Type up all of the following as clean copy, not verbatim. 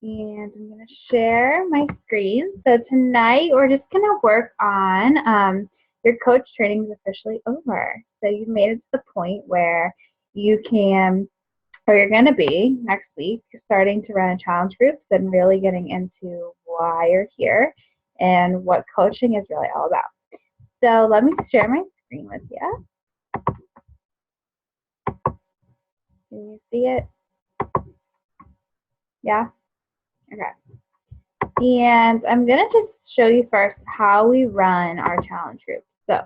And I'm going to share my screen. So tonight we're just going to work on your coach training is officially over. So you've made it to the point where you can, or you're going to be next week, starting to run a challenge groups and really getting into why you're here and what coaching is really all about. So let me share my screen with you. Can you see it? Yeah? Okay. And I'm going to just show you first how we run our challenge groups. So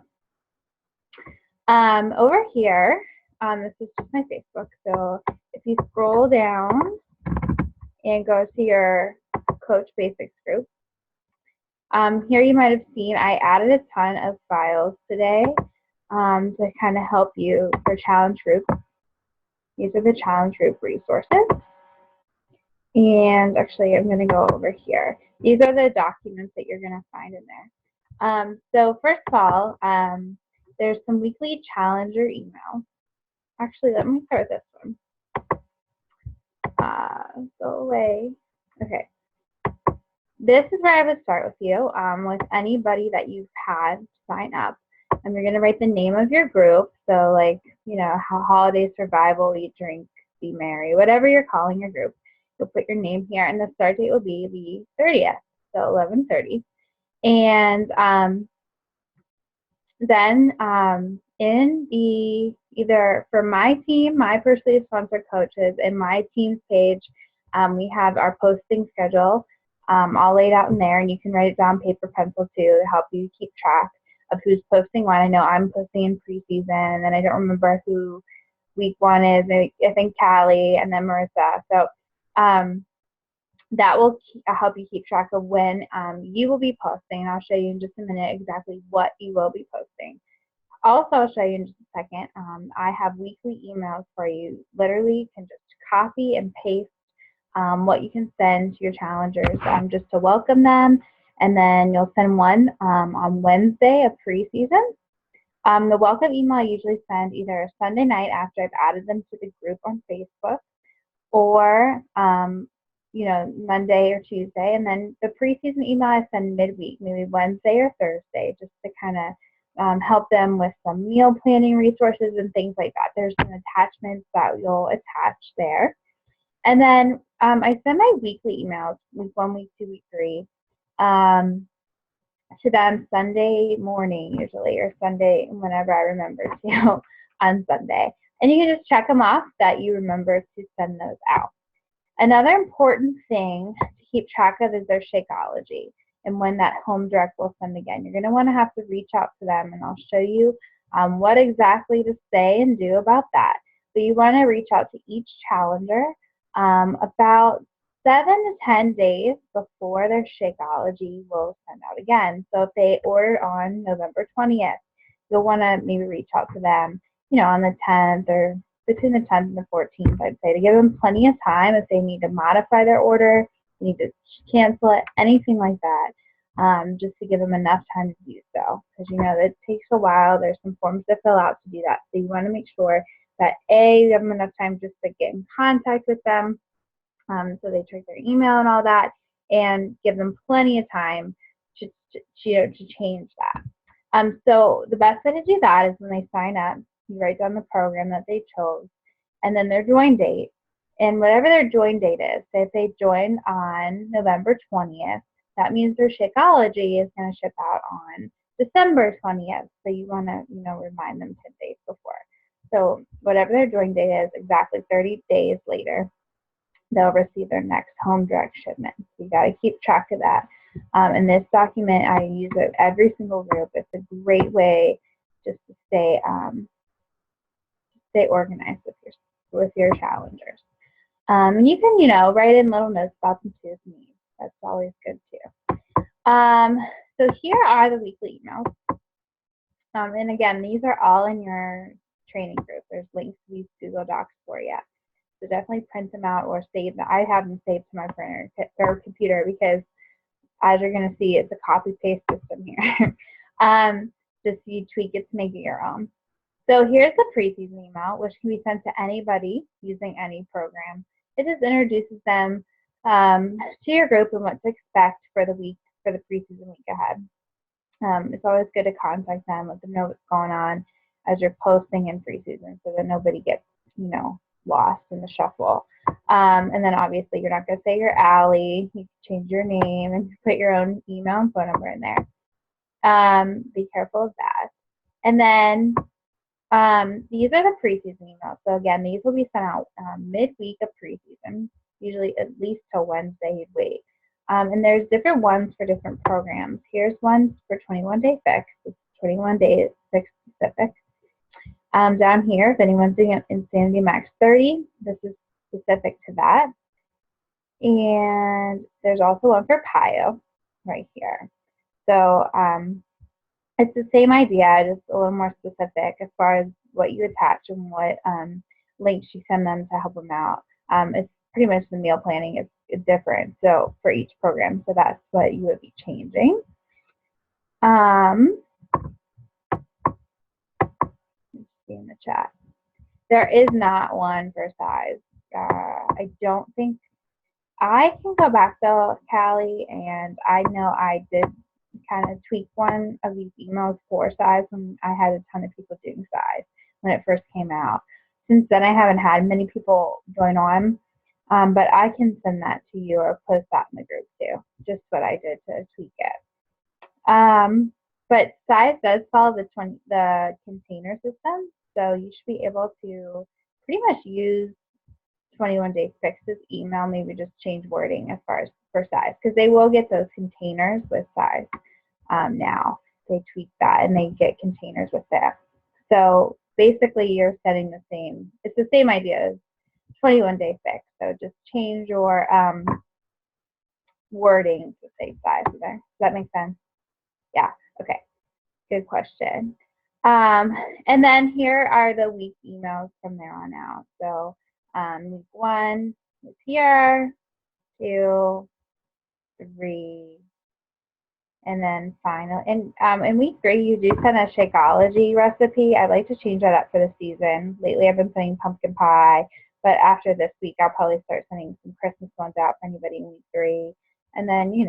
over here, this is just my Facebook. So if you scroll down and go to your Coach Basics group, here you might have seen I added a ton of files today to kind of help you for challenge groups. These are the challenge group resources. And actually, I'm going to go over here. These are the documents that you're going to find in there. So first of all, there's some weekly challenger emails. Actually, let me start with this one. Go away. Okay. This is where I would start with you, with anybody that you've had sign up. And you're going to write the name of your group. So like, you know, holiday survival, eat, drink, be merry, whatever you're calling your group. You'll put your name here, and the start date will be the 30th, so 11/30. And then in the either for my team, my personally sponsored coaches, and my team's page, we have our posting schedule all laid out in there, and you can write it down paper pencil too to help you keep track of who's posting when. I know I'm posting in preseason, and I don't remember who week one is. I think Callie and then Marissa. So that will help you keep track of when you will be posting. And I'll show you in just a minute exactly what you will be posting. Also, I'll show you in just a second. I have weekly emails for you. Literally, you can just copy and paste what you can send to your challengers just to welcome them. And then you'll send one on Wednesday of preseason. The welcome email I usually send either Sunday night after I've added them to the group on Facebook, or you know, Monday or Tuesday. And then the preseason email I send midweek, maybe Wednesday or Thursday, just to kind of help them with some meal planning resources and things like that. There's some attachments that you'll attach there. And then I send my weekly emails, week 1, week 2, week 3, to them Sunday morning usually, or Sunday whenever I remember to on Sunday. And you can just check them off that you remember to send those out. Another important thing to keep track of is their Shakeology and when that home direct will send again. You're going to want to have to reach out to them, and I'll show you what exactly to say and do about that. But you want to reach out to each challenger about 7 to 10 days before their Shakeology will send out again. So if they ordered on November 20th, you'll want to maybe reach out to them, you know, on the 10th or between the 10th and the 14th, I'd say, to give them plenty of time if they need to modify their order, they need to cancel it, anything like that, just to give them enough time to do so. Because, you know, it takes a while. There's some forms to fill out to do that. So you want to make sure that, A, you have them enough time just to get in contact with them, so they check their email and all that, and give them plenty of time to change that. So the best way to do that is when they sign up, you write down the program that they chose, and then their join date. And whatever their join date is, say if they join on November 20th, that means their Shakeology is going to ship out on December 20th. So you want to, you know, remind them 10 days before. So whatever their join date is, exactly 30 days later, they'll receive their next home direct shipment. So you got to keep track of that. In this document, I use it every single group. It's a great way just to stay organized with your challengers. And you can, you know, write in little notes about them too if you need. That's always good too. So here are the weekly emails. And again, these are all in your training group. There's links to these Google Docs for you. So definitely print them out or save them. I have them saved to my printer or computer because, as you're going to see, it's a copy-paste system here. Just you tweak it to make it your own. So here's the preseason email, which can be sent to anybody using any program. It just introduces them to your group and what to expect for the preseason week ahead. It's always good to contact them, let them know what's going on as you're posting in preseason so that nobody gets, lost in the shuffle. And then obviously you're not going to say you're Allie. You can change your name and put your own email and phone number in there. Be careful of that. And then these are the preseason emails. So again, these will be sent out midweek of preseason, usually at least till Wednesday you'd wait. And there's different ones for different programs. Here's one for 21 Day Fix. It's 21 Day Fix specific. Down here, if anyone's doing an Insanity Max 30, this is specific to that. And there's also one for PIO right here. So it's the same idea, just a little more specific as far as what you attach and what links you send them to help them out. It's pretty much the meal planning is different, so for each program. So that's what you would be changing. In the chat, there is not one for size. I don't think I can go back though, Callie, and I know I did kind of tweak one of these emails for size when I had a ton of people doing size when it first came out. Since then, I haven't had many people join on, but I can send that to you or post that in the group too, just what I did to tweak it. But size does follow the container system, so you should be able to pretty much use 21 Day Fix's email, maybe just change wording as far as for size, because they will get those containers with size now. They tweak that and they get containers with that. So basically you're setting the same, it's the same idea as 21 Day Fix. So just change your wording to say size there. Does that make sense? Yeah, okay, good question. And then here are the week emails from there on out. So week 1 is here, 2, 3, and then final. And in week 3, you do send a Shakeology recipe. I'd like to change that up for the season. Lately, I've been sending pumpkin pie, but after this week, I'll probably start sending some Christmas ones out for anybody in week 3. And then, you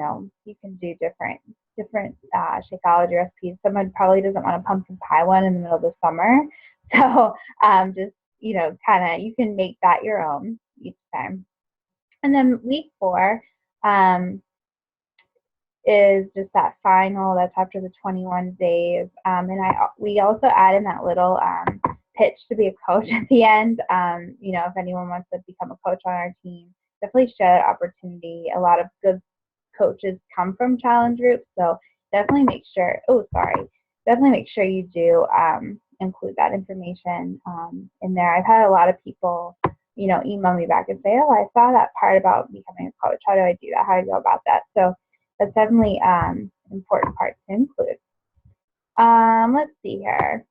can do different Shakeology recipes. Someone probably doesn't want a pumpkin pie one in the middle of the summer. So just, kind of, you can make that your own each time. And then week 4 is just that final, that's after the 21 days. And we also add in that little pitch to be a coach at the end. If anyone wants to become a coach on our team, definitely share that opportunity. A lot of good coaches come from challenge groups, so definitely make sure you do include that information in there. I've had a lot of people email me back and say, oh, I saw that part about becoming a coach. How do I do that? How do I go about that? So that's definitely important part to include. Let's see here.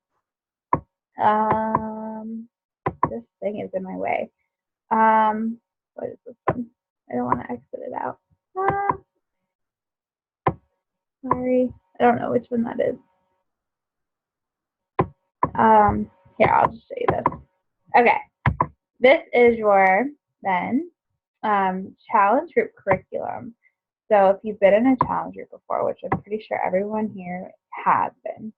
This thing is in my way. What is this one? I don't want to exit it out. Sorry, I don't know which one that is. Here, I'll just show you this. Okay, this is your then challenge group curriculum. So if you've been in a challenge group before, which I'm pretty sure everyone here has been,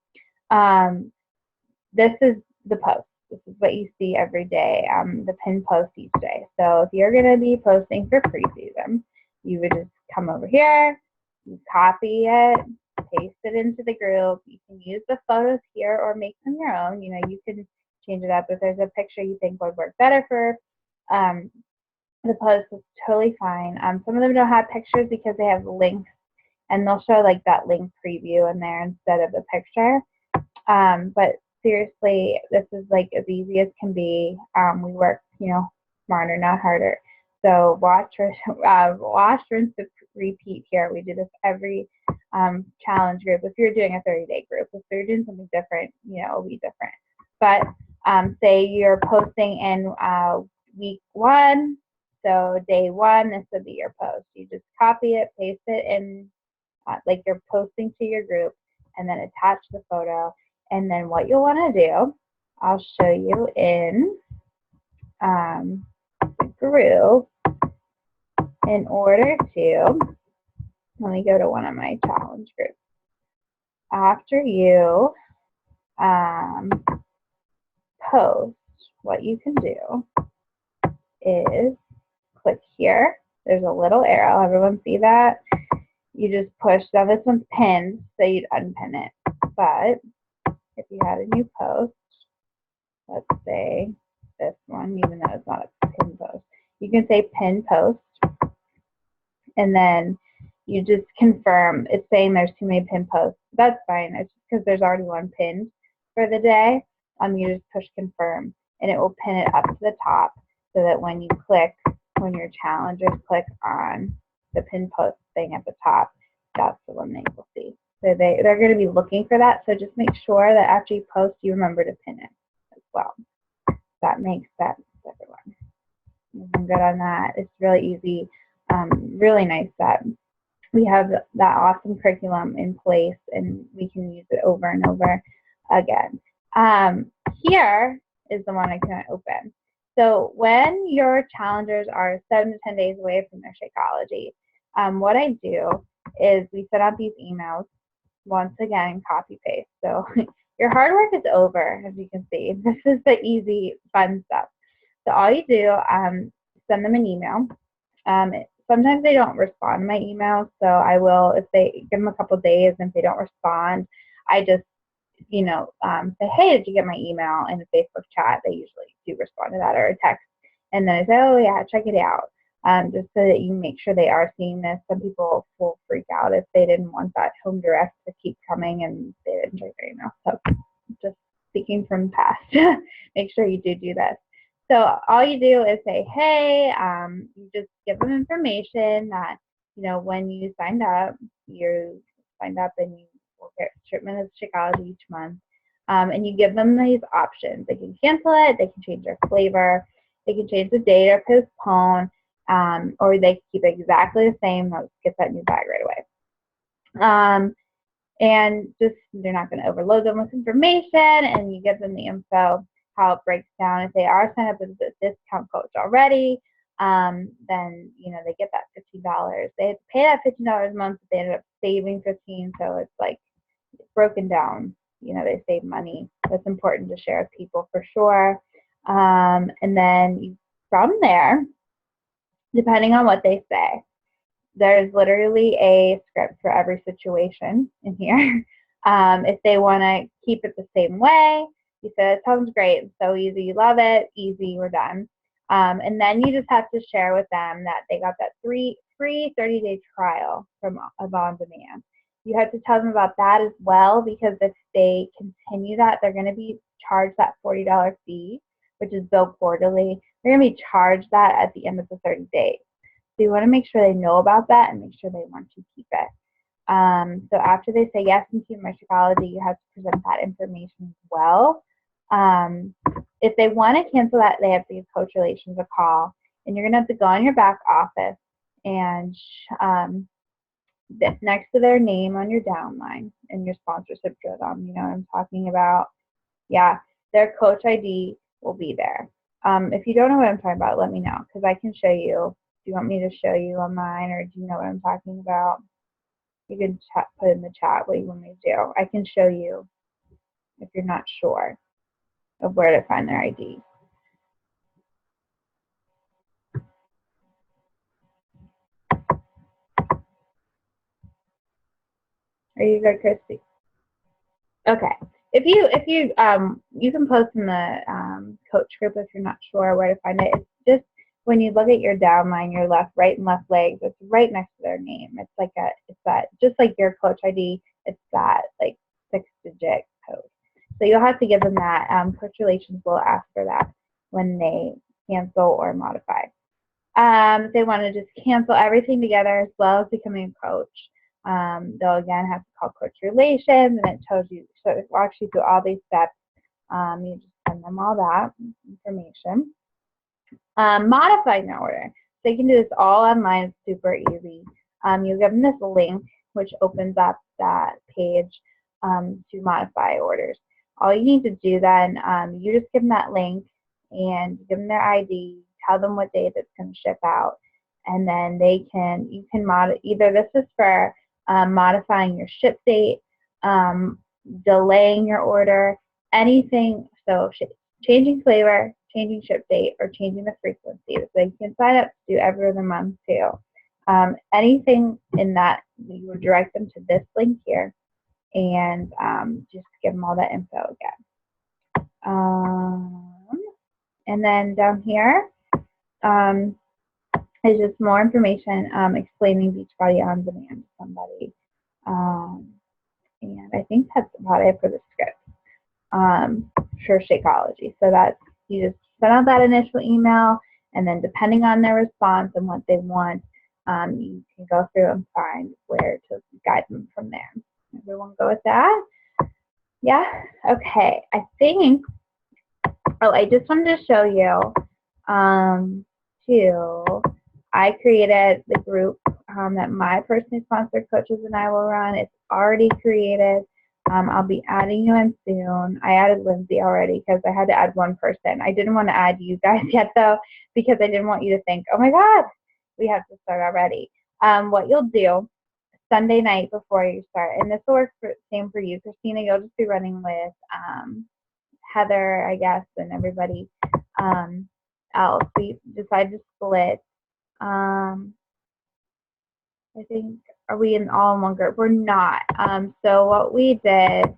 this is the post. This is what you see every day, the pinned post each day. So if you're going to be posting for preseason, you would just come over here, you copy it, paste it into the group. You can use the photos here or make them your own. You can change it up. If there's a picture you think would work better for the post, is totally fine. Some of them don't have pictures because they have links, and they'll show like that link preview in there instead of the picture. But seriously, this is like as easy as can be. We work, smarter, not harder. So wash, rinse, repeat here. We do this every challenge group. If you're doing a 30-day group, if you're doing something different, it'll be different. But say you're posting in week 1, so day 1, this would be your post. You just copy it, paste it in, like you're posting to your group, and then attach the photo. And then what you'll want to do, I'll show you in the group. in order to, let me go to one of my challenge groups. After you post, what you can do is click here. There's a little arrow. Everyone see that? You just push. Now this one's pinned, so you'd unpin it. But if you had a new post, let's say this one, even though it's not a pin post, you can say pin post, and then you just confirm. It's saying there's too many pin posts. That's fine. It's just because there's already one pinned for the day. You just push confirm, and it will pin it up to the top so that when you click, when your challengers click on the pin post thing at the top, that's the one they will see. So they're going to be looking for that. So just make sure that after you post, you remember to pin it as well. That makes sense, everyone. I'm good on that. It's really easy. Really nice that we have that awesome curriculum in place and we can use it over and over again. Here is the one I can't open. So when your challengers are 7 to 10 days away from their Shakeology, what I do is we send out these emails, once again, copy paste. So your hard work is over, as you can see. This is the easy, fun stuff. So all you do, send them an email. Sometimes they don't respond to my emails, so I will, if they give them a couple days and if they don't respond, I just, say, hey, did you get my email? In a Facebook chat, they usually do respond to that, or a text. And then I say, oh yeah, check it out. Just so that you make sure they are seeing this. Some people will freak out if they didn't want that home direct to keep coming and they didn't check their email. So just speaking from the past, make sure you do this. So all you do is say, hey, you just give them information that, when you signed up and you will get shipment of Shakeology each month. And you give them these options. They can cancel it, they can change their flavor, they can change the date or postpone, or they can keep it exactly the same. They'll get that new bag right away. And just, they're not going to overload them with information, and you give them the info, how it breaks down. If they are signed up with a discount coach already, then, they get that $15. They have to pay that $15 a month, but they ended up saving $15, so it's like broken down. They save money. That's important to share with people for sure. And then from there, depending on what they say, there's literally a script for every situation in here. If they want to keep it the same way, you said, it sounds great, it's so easy, you love it, easy, we're done. And then you just have to share with them that they got that free 30-day trial from On Demand. You have to tell them about that as well, because if they continue that, they're going to be charged that $40 fee, which is billed quarterly. They're going to be charged that at the end of the 30 days. So you want to make sure they know about that and make sure they want to keep it. So after they say yes and keep my Shakeology, you have to present that information as well. If they want to cancel that, they have to give Coach Relations a call, and you're going to have to go in your back office and next to their name on your downline and your sponsorship drum, you know what I'm talking about? Yeah, their Coach ID will be there. If you don't know what I'm talking about, let me know, because I can show you. Do you want me to show you on mine, or do you know what I'm talking about? You can put in the chat what you want me to do. I can show you if you're not sure of where to find their ID. Are you good, Christy? Okay. If you you can post in the coach group if you're not sure where to find it. It's just when you look at your downline, your right and left legs, it's right next to their name. It's that just like your Coach ID. It's that like 6-digit code. So you'll have to give them that. Coach Relations will ask for that when they cancel or modify. If they want to just cancel everything together as well as becoming a coach, they'll again have to call Coach Relations, and it tells you, so it walks you through all these steps. You just send them all that information. Modifying their order. So you can do this all online. It's super easy. You give them this link, which opens up that page to modify orders. All you need to do then, you just give them that link and give them their ID, tell them what day that's going to ship out, and then you can either this is for modifying your ship date, delaying your order, anything. So changing flavor, changing ship date, or changing the frequency. So you can sign up to do every other month too. Anything in that, you would direct them to this link here, and just give them all that info again. And then down here is just more information explaining Beachbody On Demand to somebody. And I think that's about it for the script for Shakeology. So that's, you just send out that initial email, and then depending on their response and what they want, you can go through and find where to guide them from there. Everyone go with that? Yeah? Okay. I think, I just wanted to show you, too, I created the group that my personally sponsored coaches and I will run. It's already created. I'll be adding you in soon. I added Lindsay already because I had to add one person. I didn't want to add you guys yet, though, because I didn't want you to think, oh my God, we have to start already. What you'll do Sunday night before you start, and this will work same for you, Christina, you'll just be running with Heather, I guess, and everybody else. We decided to split. I think, are we all in one group? We're not. So what we did,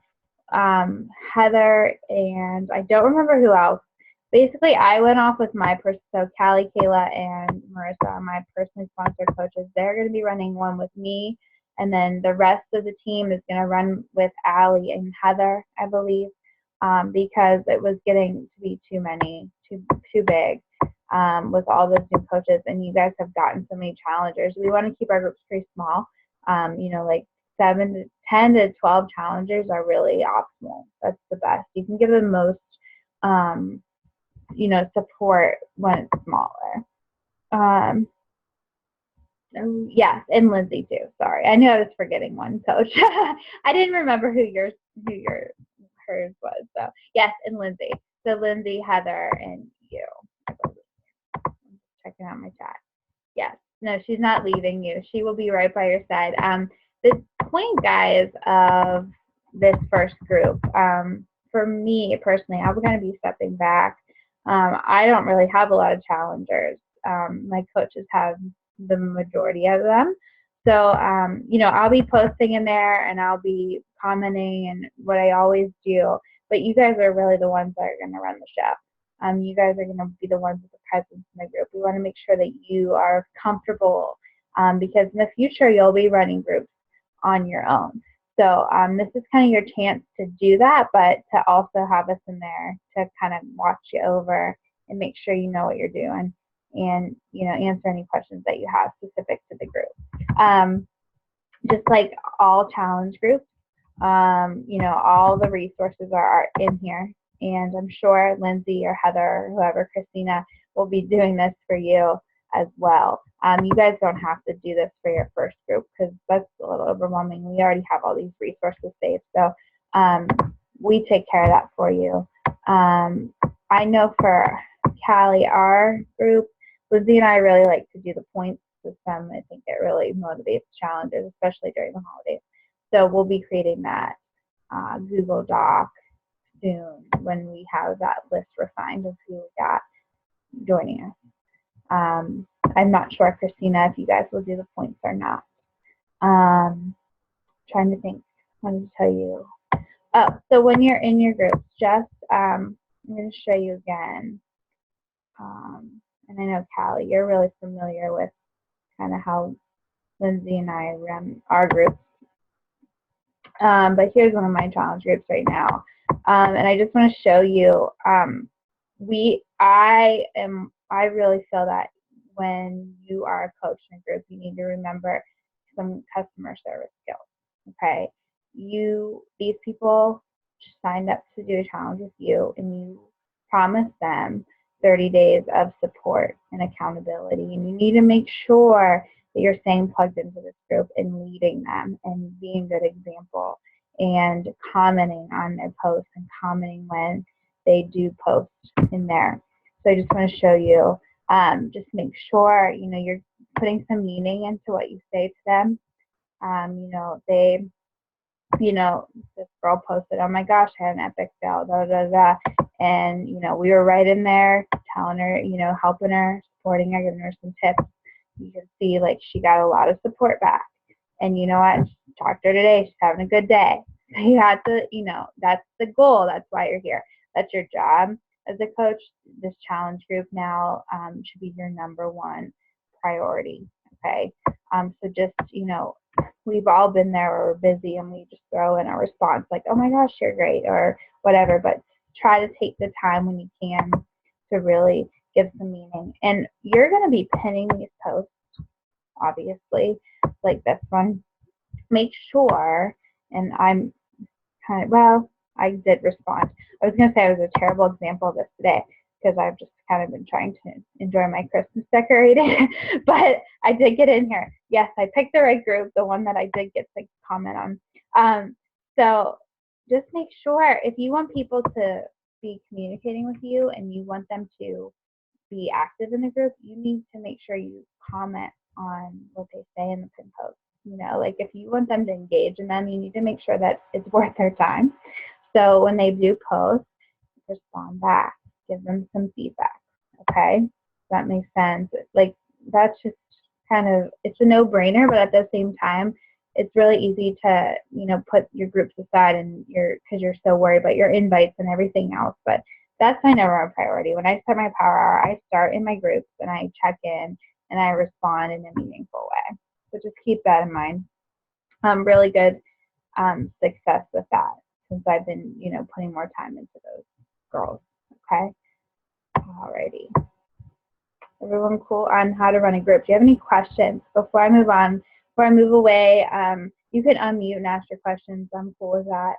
Heather and I don't remember who else. Basically, I went off with my person, so Callie, Kayla, and Marissa are my personally sponsored coaches. They're going to be running one with me, and then the rest of the team is going to run with Allie and Heather, I believe, because it was getting to be too big. With all those new coaches, and you guys have gotten so many challengers. We want to keep our groups pretty small. Like 10 to 12 challengers are really optimal. That's the best. You can give the most, support when it's smaller. Yes, and Lindsay too. Sorry, I knew I was forgetting one coach. I didn't remember who hers was. So yes, and Lindsay. So Lindsay, Heather, and you. Checking out my chat. Yes. No, she's not leaving you. She will be right by your side. The point, guys, of this first group, for me personally, I'm going to be stepping back. I don't really have a lot of challengers. My coaches have the majority of them. So, I'll be posting in there, and I'll be commenting and what I always do. But you guys are really the ones that are going to run the show. You guys are going to be the ones with the presence in the group. We want to make sure that you are comfortable because in the future you'll be running groups on your own. So this is kind of your chance to do that, but to also have us in there to kind of watch you over and make sure you know what you're doing, and answer any questions that you have specific to the group. Just like all challenge groups, all the resources are in here. And I'm sure Lindsay or Heather or whoever, Christina, will be doing this for you as well. You guys don't have to do this for your first group because that's a little overwhelming. We already have all these resources saved. So we take care of that for you. I know for Callie, our group, Lindsay and I really like to do the points system. I think it really motivates challengers, especially during the holidays. So we'll be creating that Google Doc soon when we have that list refined of who we got joining us. I'm not sure, Christina, if you guys will do the points or not. Trying to think. I wanted to tell you. Oh, so when you're in your groups, just I'm going to show you again. And I know, Callie, you're really familiar with kind of how Lindsay and I run our groups. But here's one of my challenge groups right now. And I just want to show you, I really feel that when you are a coach in a group, you need to remember some customer service skills, okay? These people signed up to do a challenge with you, and you promised them 30 days of support and accountability, and you need to make sure that you're staying plugged into this group and leading them and being a good example and commenting on their posts and commenting when they do post in there. So I just want to show you, just make sure, you're putting some meaning into what you say to them. This girl posted, oh my gosh, I had an epic fail, da da da. And, we were right in there telling her, helping her, supporting her, giving her some tips. You can see like she got a lot of support back. And you know what? Talked to her today. She's having a good day. So you have to, that's the goal. That's why you're here. That's your job as a coach. This challenge group now should be your number one priority. Okay. So just, we've all been there where we're busy and we just throw in a response like, oh my gosh, you're great or whatever. But try to take the time when you can to really give some meaning. And you're going to be pinning these posts, obviously, like this one. Make sure, and I'm I did respond. I was going to say I was a terrible example of this today because I've just kind of been trying to enjoy my Christmas decorating, but I did get in here. Yes, I picked the right group, the one that I did get to comment on. So just make sure if you want people to be communicating with you and you want them to be active in the group, you need to make sure you comment on what they say in the pin post. Like if you want them to engage in them, you need to make sure that it's worth their time. So when they do post, respond back, give them some feedback. Okay, that makes sense. Like that's just kind of, it's a no-brainer, but at the same time, it's really easy to put your groups aside and because you're so worried about your invites and everything else. But that's my number one priority. When I start my power hour, I start in my groups and I check in and I respond in a meaningful way. So just keep that in mind. Really good success with that since I've been, putting more time into those girls. Okay. Alrighty. Everyone cool on how to run a group? Do you have any questions before I move on? Before I move away, you can unmute and ask your questions. I'm cool with that.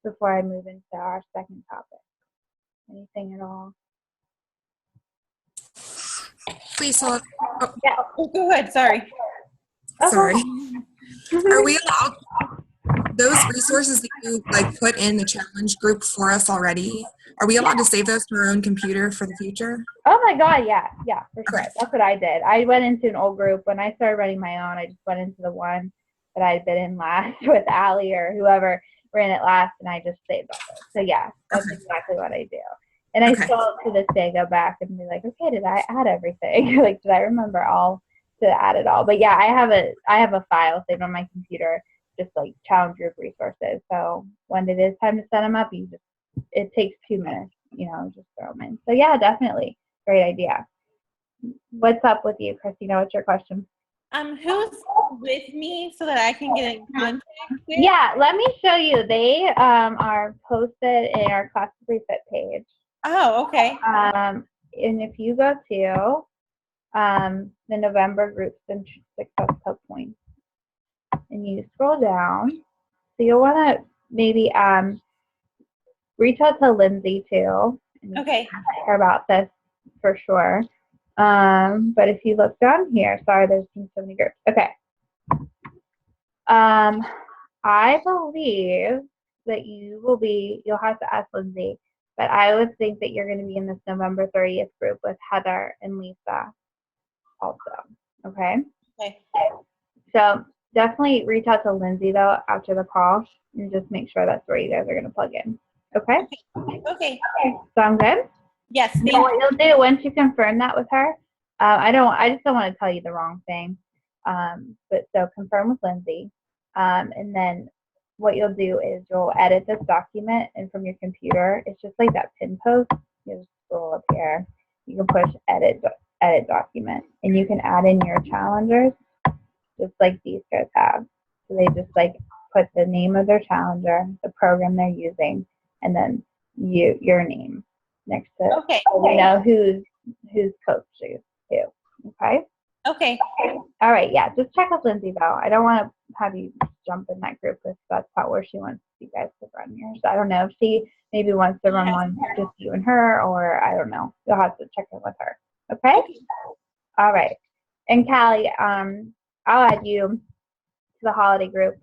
Before I move into our second topic. Anything at all? Please hold. Oh, yeah. Oh, go ahead. Sorry. Sorry. Are we allowed those resources that you put in the challenge group for us already? Are we allowed to save those to our own computer for the future? Oh my God, yeah, for sure. Okay. That's what I did. I went into an old group when I started running my own. I just went into the one that I had been in last with Allie or whoever ran it last, and I just saved all those. So yeah, that's exactly what I do. And I still to this day go back and be like, okay, did I add everything? Like, did I remember all to add it all? But yeah, I have a file saved on my computer, just like challenge group resources. So when it is time to set them up, it takes 2 minutes, just throw them in. So yeah, definitely. Great idea. What's up with you, Christina? What's your question? Who's with me so that I can get in contact with? Yeah, let me show you. They are posted in our Class Refit page. Oh, okay. And if you go to the November Groups and Success Club points, and you scroll down, so you'll want to maybe reach out to Lindsay too. Okay. Ask her about this for sure. But if you look down here, sorry, there's been so many groups. Okay. I believe that you'll have to ask Lindsay, but I would think that you're going to be in this November 30th group with Heather and Lisa also. Okay? Okay. So definitely reach out to Lindsay though after the call and just make sure that's where you guys are going to plug in. Okay? Okay. Sound good? Yes. So what you'll do once you confirm that with her, I just don't want to tell you the wrong thing. But so confirm with Lindsay. And then what you'll do is you'll edit this document, and from your computer, it's just like that pin post. You just scroll up here. You can push edit document, and you can add in your challengers, just like these guys have. So they just put the name of their challenger, the program they're using, and then your name next to who's coaching you. Okay. Okay. All right. Yeah. Just check with Lindsay though. I don't want to have you jump in that group if that's not where she wants you guys to run yours. I don't know if she maybe wants to run one just you and her, or I don't know. You'll have to check in with her. Okay. All right. And Callie, I'll add you to the holiday group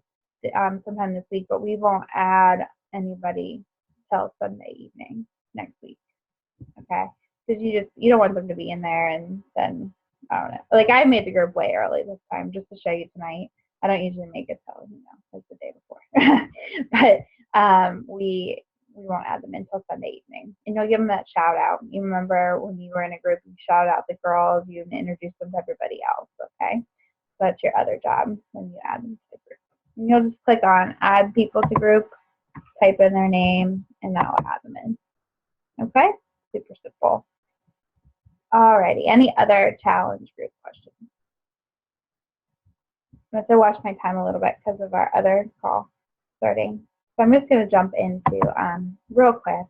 sometime this week, but we won't add anybody till Sunday evening next week. Okay. Because you don't want them to be in there and then I don't know. Like I made the group way early this time just to show you tonight. I don't usually make it till, like the day before. But we won't add them until Sunday evening. And you'll give them that shout out. You remember when you were in a group, you shout out the girls, you introduce them to everybody else, okay? So that's your other job when you add them to the group. And you'll just click on add people to group, type in their name, and that will add them in. Okay? Super simple. Alrighty, any other challenge group questions? I have to watch my time a little bit because of our other call starting. So I'm just going to jump into real quick.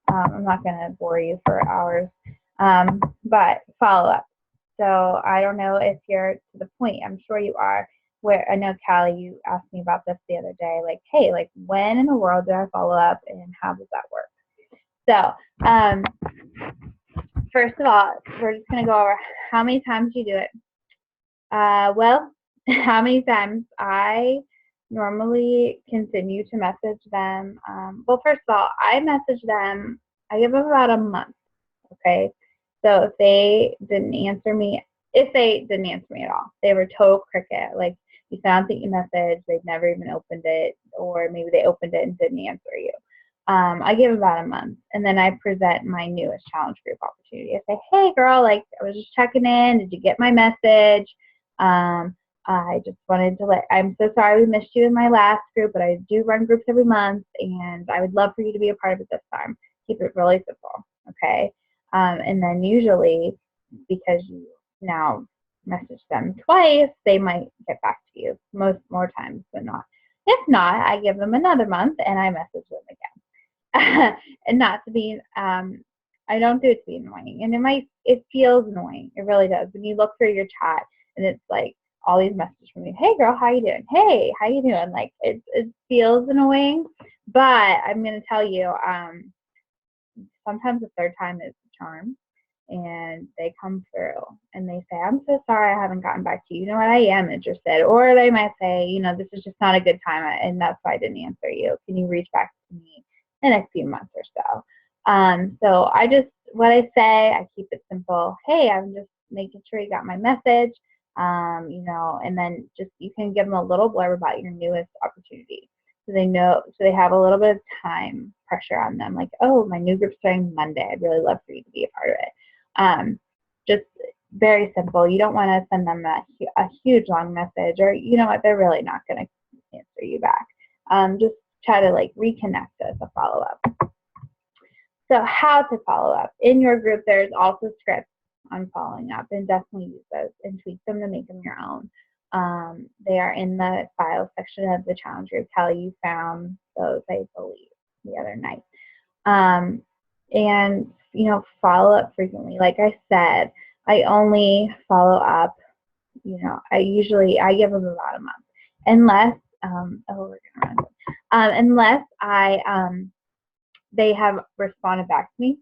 I'm not going to bore you for hours, but follow up. So I don't know if you're to the point, I'm sure you are, where I know Callie, you asked me about this the other day, like, hey, like when in the world do I follow up and how does that work? So first of all, we're just going to go over how many times you do it. Well, how many times I normally continue to message them. Well, first of all, I message them, I give them about a month, okay? So if they didn't answer me at all, they were total cricket, like you found the message, they've never even opened it, or maybe they opened it and didn't answer you. I give about a month, and then I present my newest challenge group opportunity. I say, hey girl, like I was just checking in, did you get my message? I just wanted to I'm so sorry we missed you in my last group, but I do run groups every month, and I would love for you to be a part of it this time. Keep it really simple, okay? And then usually, because you now message them twice, they might get back to you more times than not. If not, I give them another month and I message them again. And not to be, I don't do it to be annoying. And it feels annoying. It really does. When you look through your chat and it's like all these messages from you, hey girl, how you doing? Hey, how you doing? Like it feels annoying, but I'm going to tell you, sometimes the third time is the charm, and they come through and they say, I'm so sorry I haven't gotten back to you. You know what, I am interested. Or they might say, this is just not a good time and that's why I didn't answer you. Can you reach back to me in the next few months or so? So what I say, I keep it simple. Hey, I'm just making sure you got my message. And then just you can give them a little blurb about your newest opportunity. So they have a little bit of time pressure on them. Like, oh, my new group's starting Monday. I'd really love for you to be a part of it. Just very simple. You don't want to send them a huge long message, or you know what, they're really not going to answer you back. Just try to like reconnect as a follow-up. So how to follow up. In your group, there's also scripts on following up, and definitely use those and tweak them to make them your own. They are in the file section of the challenge group. Kelly, you found those, I believe, the other night. And, follow up frequently. Like I said, I only follow up, I give them about a month. Unless, unless they have responded back to me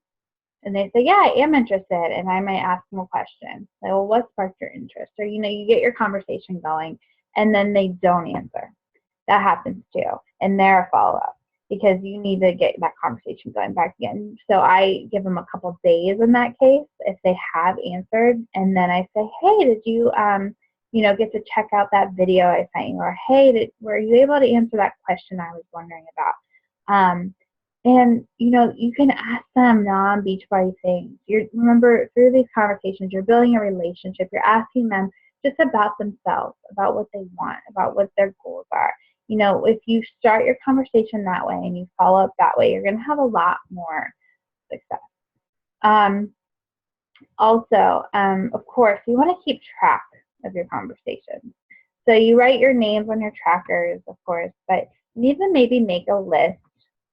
and they say, yeah, I am interested, and I might ask them a question. Like, well, what sparked your interest? Or, you get your conversation going, and then they don't answer. That happens too, and they're a follow-up because you need to get that conversation going back again. So I give them a couple days in that case if they have answered, and then I say, hey, did you, get to check out that video I sent you? Or, hey, were you able to answer that question I was wondering about? And, you can ask them non-Beachbody things. Remember, through these conversations, you're building a relationship. You're asking them just about themselves, about what they want, about what their goals are. If you start your conversation that way and you follow up that way, you're going to have a lot more success. Also, of course, you want to keep track of your conversations. So you write your names on your trackers, of course, but you need to maybe make a list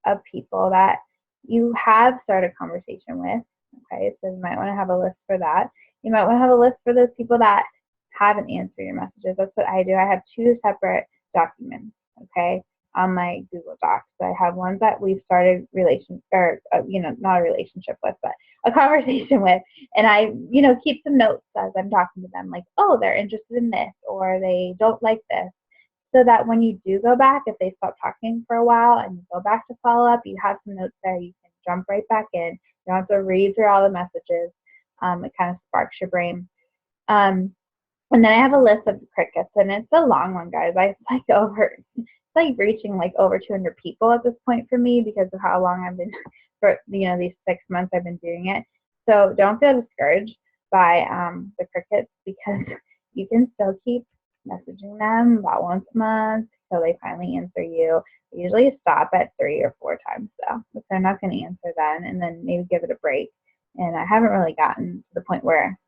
of people that you have started conversation with. Okay, so you might want to have a list for that. You might want to have a list for those people that haven't answered your messages. That's what I do. I have 2 separate documents, okay, on my Google Docs. So I have ones that we've started not a relationship with, but a conversation with, and I, keep some notes as I'm talking to them, like, oh, they're interested in this, or they don't like this. So that when you do go back, if they stop talking for a while and you go back to follow up, you have some notes there. You can jump right back in. You don't have to read through all the messages. It kind of sparks your brain. And then I have a list of crickets, and it's a long one, guys. It's like reaching like over 200 people at this point for me because of how long I've been, for these 6 months I've been doing it. So don't feel discouraged by the crickets, because you can still keep messaging them about once a month till they finally answer you. I usually stop at 3 or 4 times though, if they're not going to answer then, and then maybe give it a break. And I haven't really gotten to the point where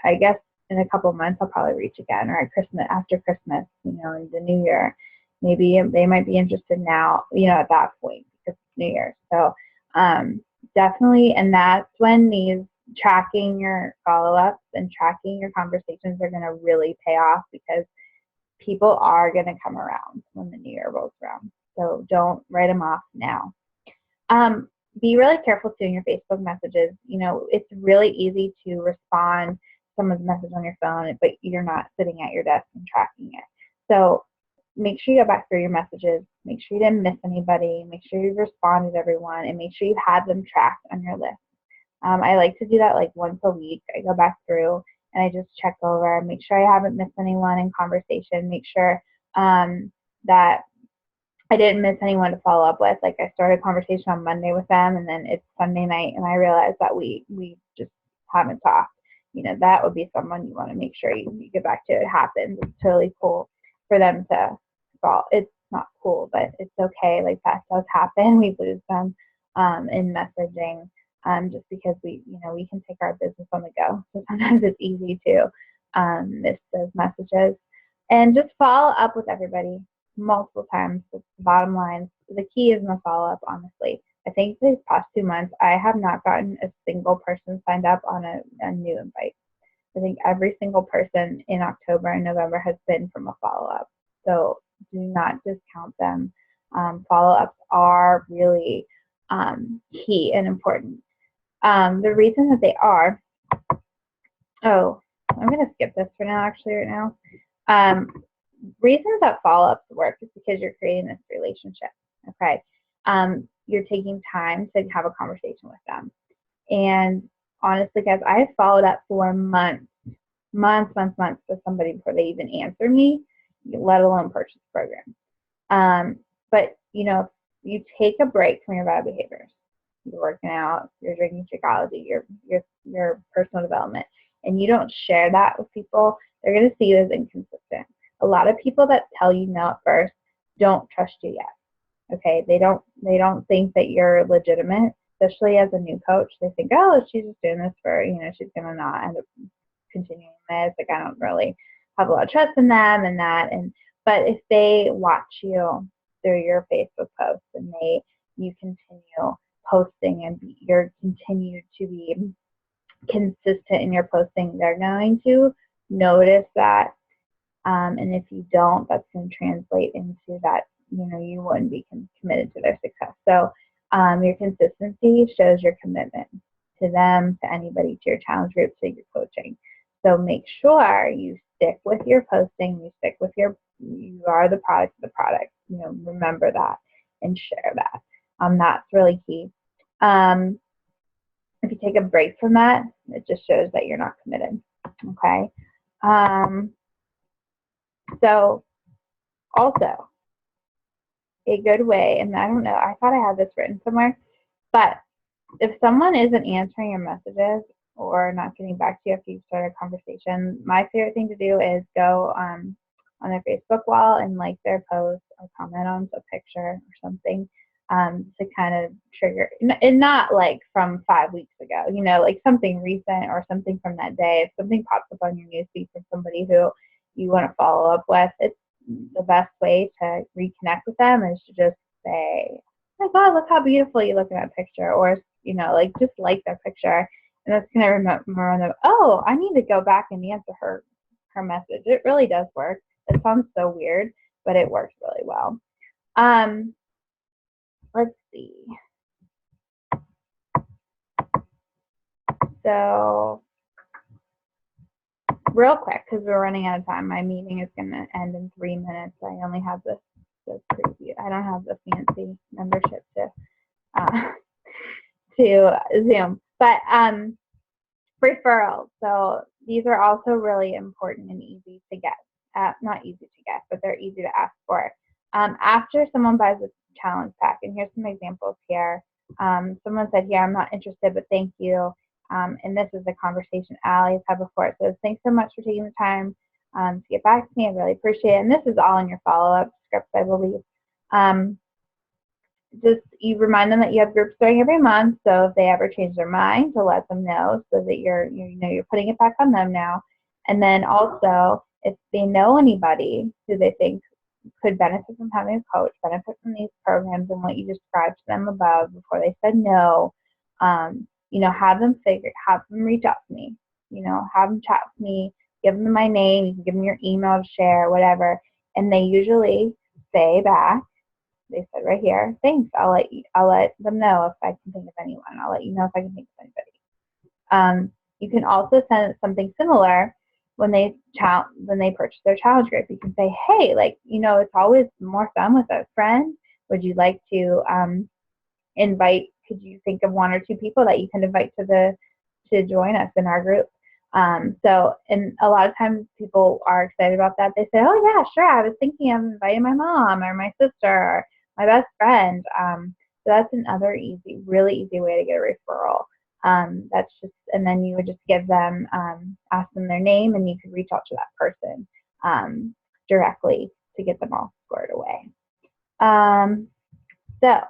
I guess in a couple of months I'll probably reach again, or after Christmas, in the new year. Maybe they might be interested now, at that point, because it's New Year. So definitely, and that's when these tracking your follow-ups and tracking your conversations are going to really pay off, because people are going to come around when the new year rolls around. So don't write them off now. Be really careful too in your Facebook messages. It's really easy to respond to someone's message on your phone, but you're not sitting at your desk and tracking it. So make sure you go back through your messages. Make sure you didn't miss anybody. Make sure you've responded to everyone, and make sure you have them tracked on your list. I like to do that like once a week. I go back through and I just check over, make sure I haven't missed anyone in conversation, make sure that I didn't miss anyone to follow up with. Like I started a conversation on Monday with them, and then it's Sunday night, and I realized that we just haven't talked. That would be someone you want to make sure you get back to. It happens. It's totally cool for them to fall. It's not cool, but it's okay. Like that does happen. We lose them in messaging. Just because we can take our business on the go. So sometimes it's easy to miss those messages. And just follow up with everybody multiple times. That's the bottom line. The key is in the follow-up, honestly. I think these past 2 months, I have not gotten a single person signed up on a new invite. I think every single person in October and November has been from a follow-up. So do not discount them. Follow-ups are really key and important. The reason that they are, I'm going to skip this for now, actually, right now. Reasons that follow-ups work is because you're creating this relationship, okay? You're taking time to have a conversation with them. And honestly, guys, I have followed up for months with somebody before they even answer me, let alone purchase the program. But, if you take a break from your bad behaviors, you're working out, you're drinking Shakeology, your personal development, and you don't share that with people, they're going to see you as inconsistent. A lot of people that tell you no at first don't trust you yet. Okay, they don't think that you're legitimate, especially as a new coach. They think, oh, she's just doing this for, she's going to not end up continuing this. Like, I don't really have a lot of trust in them and that. But if they watch you through your Facebook posts and you continue posting and you're continue to be consistent in your posting, they're going to notice that. And if you don't, that's going to translate into that, you wouldn't be committed to their success. So your consistency shows your commitment to them, to anybody, to your challenge group, to your coaching. So make sure you stick with your posting, you are the product of the product. Remember that and share that. That's really key. If you take a break from that, it just shows that you're not committed. Okay. So also a good way, and I don't know, I thought I had this written somewhere, but if someone isn't answering your messages or not getting back to you after you start a conversation, my favorite thing to do is go on their Facebook wall and like their post or comment on a picture or something to kind of trigger, and not like from 5 weeks ago, like something recent or something from that day. If something pops up on your newsfeed from somebody who you want to follow up with, it's the best way to reconnect with them is to just say, oh my God, look how beautiful you look in that picture, or just like their picture, and that's going to remember them, oh, I need to go back and answer her message. It really does work. It sounds so weird, but it works really well. Let's see. So real quick, because we're running out of time, my meeting is going to end in 3 minutes. I only have this preview. I don't have the fancy membership to Zoom. But referrals. So these are also really important and easy to get. Not easy to get, but they're easy to ask for. After someone buys a challenge pack, and here's some examples here. Someone said here, I'm not interested, but thank you. And this is a conversation Allie's had before. It says, thanks so much for taking the time to get back to me. I really appreciate it. And this is all in your follow-up scripts, I believe. Just you remind them that you have groups starting every month, so if they ever change their mind, to let them know, so that you're putting it back on them now. And then also, if they know anybody who they think could benefit from having a coach, benefit from these programs and what you described to them above before they said no, have them reach out to me, have them chat with me, give them my name, you can give them your email to share, whatever. And they usually say back, they said right here, thanks, I'll let them know if I can think of anyone. I'll let you know if I can think of anybody. You can also send something similar when they purchase their challenge group. You can say, hey, it's always more fun with a friend. Would you like to could you think of 1 or 2 people that you can invite to join us in our group? And a lot of times people are excited about that. They say, oh yeah, sure, I was thinking of inviting my mom or my sister or my best friend. So that's another really easy way to get a referral. And then you would just give them, ask them their name, and you could reach out to that person directly to get them all squared away. So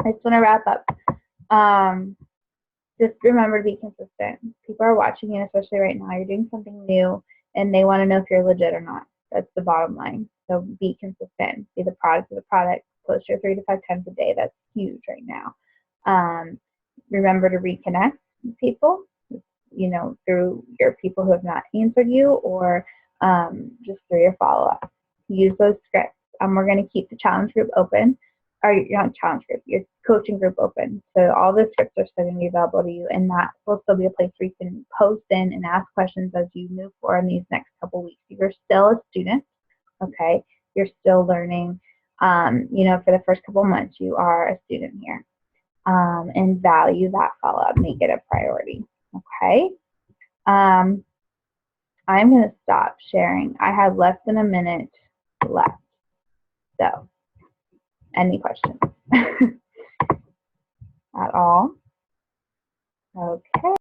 I just want to wrap up. Just remember to be consistent. People are watching you, especially right now. You're doing something new, and they want to know if you're legit or not. That's the bottom line. So be consistent. Be the product of the product. Post your 3 to 5 times a day. That's huge right now. Remember to reconnect with people, through your people who have not answered you, or just through your follow-up. Use those scripts. We're going to keep the challenge group open, or not challenge group, your coaching group open. So all the scripts are still going to be available to you, and that will still be a place where you can post in and ask questions as you move forward in these next couple weeks. You're still a student, okay? You're still learning. For the first couple months, you are a student here. And value that follow-up, make it a priority, okay? I'm going to stop sharing. I have less than a minute left. So, any questions at all? Okay.